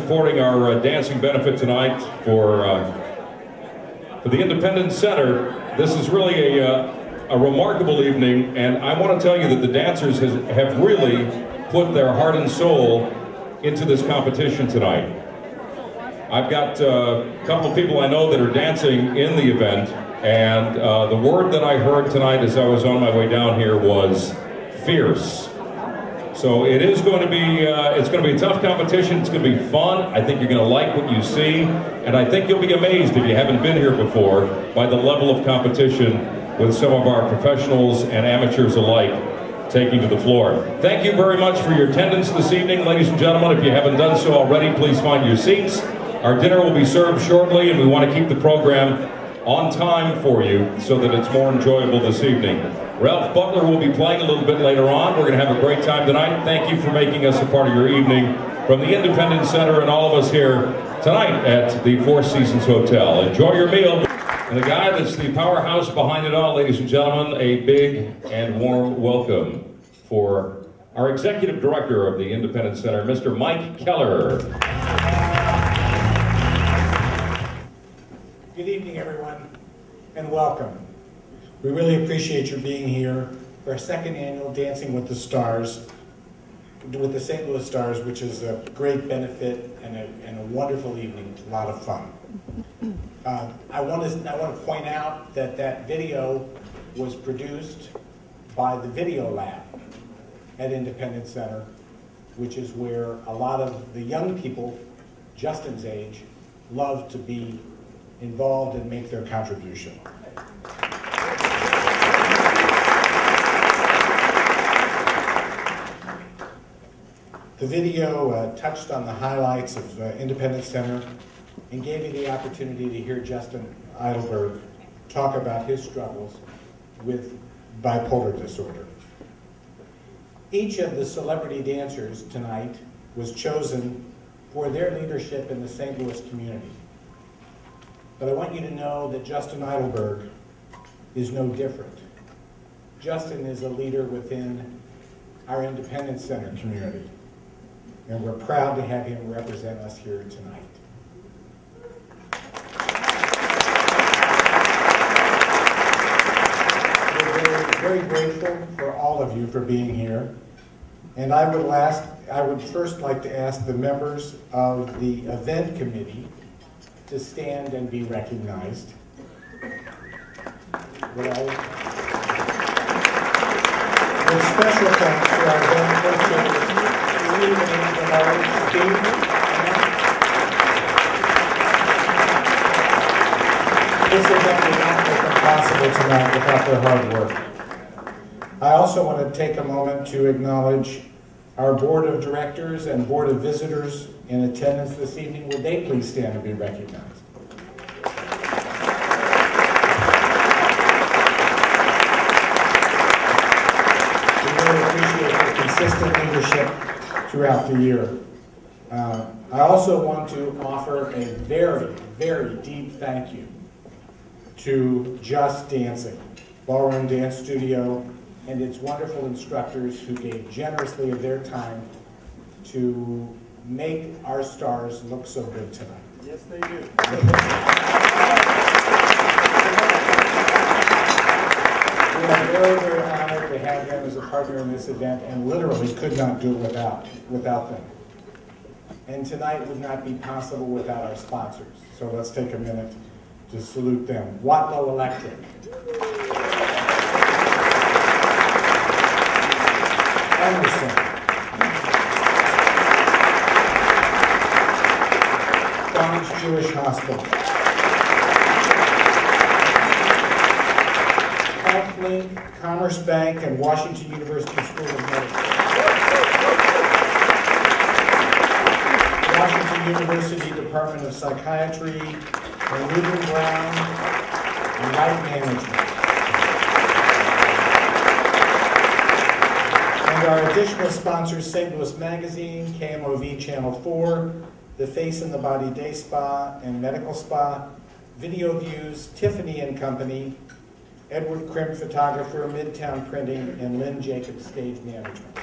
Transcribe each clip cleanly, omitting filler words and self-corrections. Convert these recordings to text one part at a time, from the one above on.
supporting our dancing benefit tonight for the Independence Center. This is really a remarkable evening, and I want to tell you that the dancers have really put their heart and soul into this competition tonight. I've got a couple of people I know that are dancing in the event, and the word that I heard tonight as I was on my way down here was fierce. So it is going to be, it's going to be a tough competition. It's going to be fun. I think you're going to like what you see, and I think you'll be amazed if you haven't been here before by the level of competition with some of our professionals and amateurs alike taking to the floor. Thank you very much for your attendance this evening, ladies and gentlemen. If you haven't done so already, please find your seats. Our dinner will be served shortly, and we want to keep the program on time for you so that it's more enjoyable this evening. Ralph Butler will be playing a little bit later on. We're going to have a great time tonight. Thank you for making us a part of your evening from the Independence Center and all of us here tonight at the Four Seasons Hotel. Enjoy your meal. And the guy that's the powerhouse behind it all, ladies and gentlemen, a big and warm welcome for our Executive Director of the Independence Center, Mr. Mike Keller. Good evening, everyone, and welcome. We really appreciate your being here for our second annual Dancing with the Stars, with the St. Louis Stars, which is a great benefit and a wonderful evening, a lot of fun. I want to point out that that video was produced by the Video Lab at Independence Center, which is where a lot of the young people, Justin's age, love to be involved and make their contribution. The video touched on the highlights of Independence Center and gave you the opportunity to hear Justin Eidelberg talk about his struggles with bipolar disorder. Each of the celebrity dancers tonight was chosen for their leadership in the St. Louis community. But I want you to know that Justin Eidelberg is no different. Justin is a leader within our Independence Center community, and we're proud to have him represent us here tonight. We're very grateful for all of you for being here, and I would first like to ask the members of the event committee to stand and be recognized. With special thanks to our event administrators, Steve and Steve. This event would not have been possible tonight without their hard work. I also want to take a moment to acknowledge our board of directors and board of visitors in attendance this evening. Would they please stand and be recognized? We really appreciate your consistent leadership throughout the year. I also want to offer a very, very deep thank you to Just Dancing, Ballroom Dance Studio, and its wonderful instructors who gave generously of their time to make our stars look so good tonight. Yes, they do. We are very, very honored to have them as a partner in this event, and literally could not do it without them. And tonight would not be possible without our sponsors. So let's take a minute to salute them. Watlow Electric. Emerson. Don's Jewish Hospital. HealthLink, Commerce Bank, and Washington University School of Medicine. Washington University Department of Psychiatry, and Reuben Brown, and Right Management. And our additional sponsors, St. Louis Magazine, KMOV Channel 4, The Face and the Body Day Spa and Medical Spa, Video Views, Tiffany & Company, Edward Krimp Photographer, Midtown Printing, and Lynn Jacobs Stage Management.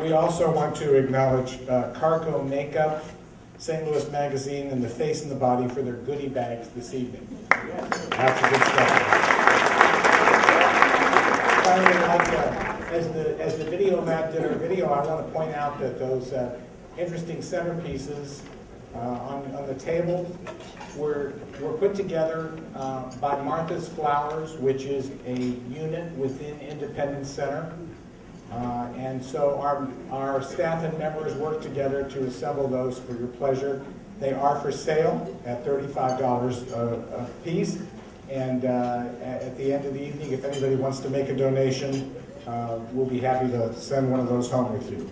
we also want to acknowledge Carco Makeup, St. Louis Magazine, and the Face and the Body for their goodie bags this evening. Lots of good stuff. Finally, as the video lab did our video, I want to point out that those interesting centerpieces on the table were put together by Martha's Flowers, which is a unit within Independence Center. And so our staff and members work together to assemble those for your pleasure. They are for sale at $35 a piece. And at the end of the evening, if anybody wants to make a donation, we'll be happy to send one of those home with you.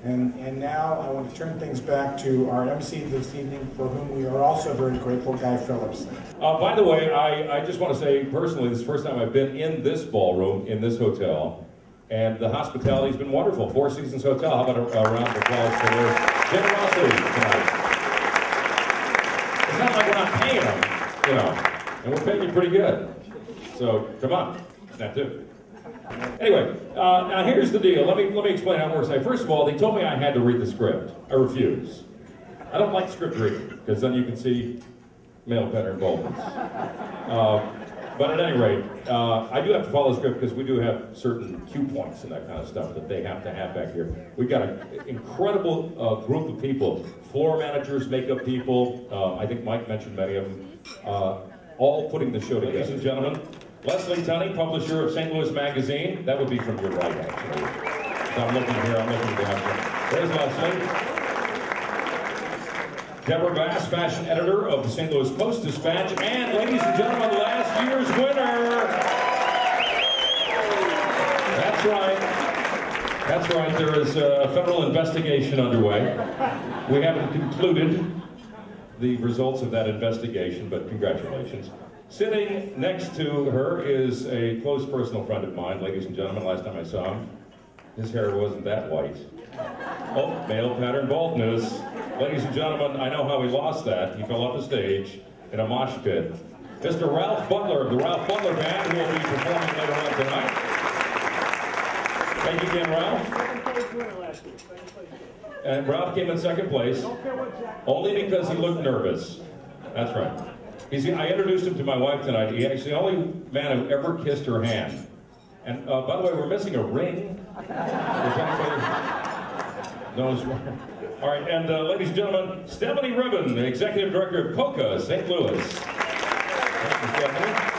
And now I want to turn things back to our MC this evening, for whom we are also very grateful, Guy Phillips. By the way, I just want to say personally, this is the first time I've been in this ballroom, in this hotel, and the hospitality has been wonderful. Four Seasons Hotel. How about a round of applause for their generosity tonight? It's not like we're not paying them, you know, and we're paying you pretty good. So come on, that too. Anyway, now here's the deal. Let me explain how it works. First of all, they told me I had to read the script. I refuse. I don't like script reading, because then you can see male pattern boldness. But at any rate, I do have to follow the script because we do have certain cue points and that kind of stuff that they have to have back here. We've got an incredible group of people, floor managers, makeup people, I think Mike mentioned many of them, all putting the show together. Ladies and gentlemen, Leslie Tunney, publisher of St. Louis Magazine. That would be from your right, actually. So I'm looking here, I'm looking down here. There's Leslie. Deborah Bass, fashion editor of the St. Louis Post-Dispatch, and ladies and gentlemen, last year's winner. That's right. That's right. There is a federal investigation underway. We haven't concluded the results of that investigation, but congratulations. Sitting next to her is a close personal friend of mine, ladies and gentlemen. Last time I saw him, his hair wasn't that white. Oh, male pattern baldness. Ladies and gentlemen, I know how he lost that. He fell off the stage in a mosh pit. Mr. Ralph Butler of the Ralph Butler Band, who will be performing later on tonight. Thank you again, Ralph. And Ralph came in second place, only because he looked nervous. That's right. I introduced him to my wife tonight. He's the only man who ever kissed her hand. And by the way, we're missing a ring. Knows where. All right, and ladies and gentlemen, Stephanie Ribbon, the executive director of COCA, St. Louis. Thank you, Stephanie.